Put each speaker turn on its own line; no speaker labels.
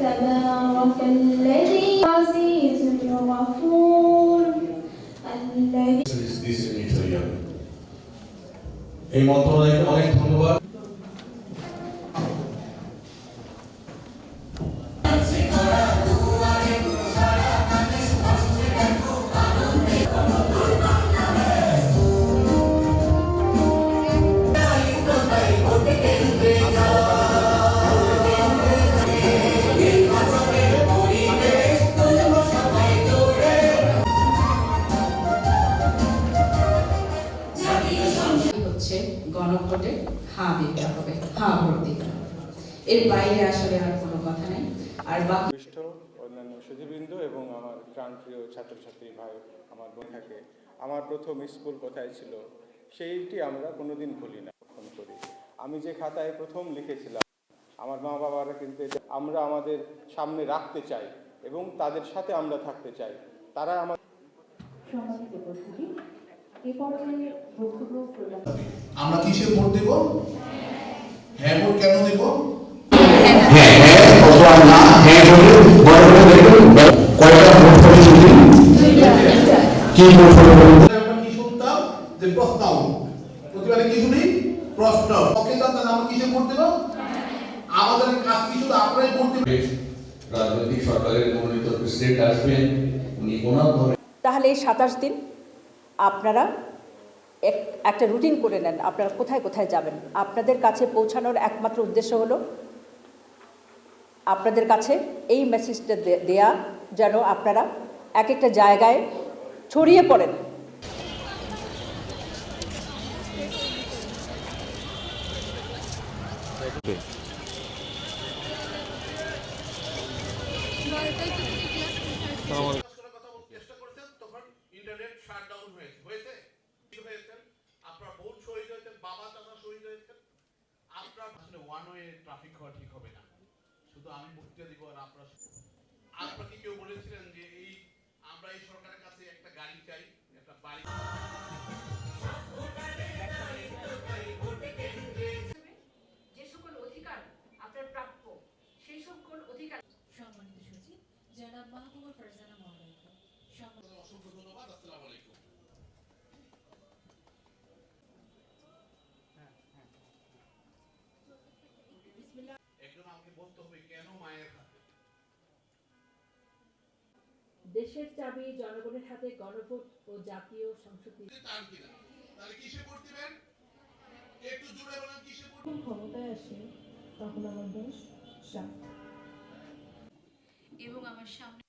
تبارك الذي عزيز غفور الذي
এই মন্ত্রণালয়কে অনেক ধন্যবাদ।
গণভোটে হ্যাঁ দিতে হবে, হ্যাঁ ভোট দিতে হবে, এর বাইরে আসলে আর কোনো কথা নেই। আর বাকি
অন্যান্য সুধীবৃন্দ এবং আমার প্রাণপ্রিয় ছাত্রছাত্রী ভাই, আমার বোন থাকে, আমার প্রথম স্কুল কোথায় ছিল সেইটি আমরা কোনোদিন ভুলি না, করি। আমি যে খাতায় প্রথম লিখেছিলাম, আমার মা বাবারা কিন্তু আমরা আমাদের সামনে রাখতে চাই এবং তাদের সাথে আমরা থাকতে চাই। তারা আমার
আমরা কিসে ভোট দেব? হ্যাঁ ভোট কেন দেব? কি শুনতাম যে প্রস্তাব, প্রতিবারে কি শুনি? প্রশ্ন। ওকে জানতেন আমরা কিসে ভোট দেব? আমাদের কাজ কি শুধু আপনারাই ভোট দেবেন?
রাজনৈতিক সরকারের মনোনীত প্রেসিডেন্ট আসবেন, উনি কোনোভাবে
তাহলে এই 27 দিন আপনারা একটা রুটিন করে নেন, আপনারা কোথায় কোথায় যাবেন। আপনাদের কাছে পৌঁছানোর একমাত্র উদ্দেশ্য হলো আপনাদের কাছে এই মেসেজটা দেয়া যেন আপনারা এক একটা জায়গায় ছড়িয়ে পড়েন।
ট্রাফিক হওয়া ঠিক হবে না, শুধু আমি বক্তৃতা দিব আর আপনারা কি কেউ বলেছিলেন যে আমরা এই সরকারের কাছে একটা গাড়ি চাই, একটা বাড়ি?
যে সকল অধিকার আপনার প্রাপ্য সেই সকল অধিকার।
সম্মানিত সচিব জনাব মাহবুবা ফারজানা মহোদয়কে
অসংখ্য ধন্যবাদ। আসসালামু আলাইকুম। একজন আমাকে বলতে হবে কেন মায়ের হাতে?
দেশের চাবি জনগণের হাতে, গণভোট ও জাতীয় সংসদ
তাহলে কিসে ভোট দিবেন? একটু জোরে বলেন, কিসে ভোট?
ক্ষমতায় আসে তখন আমার দেশ
এবং আমার সামনে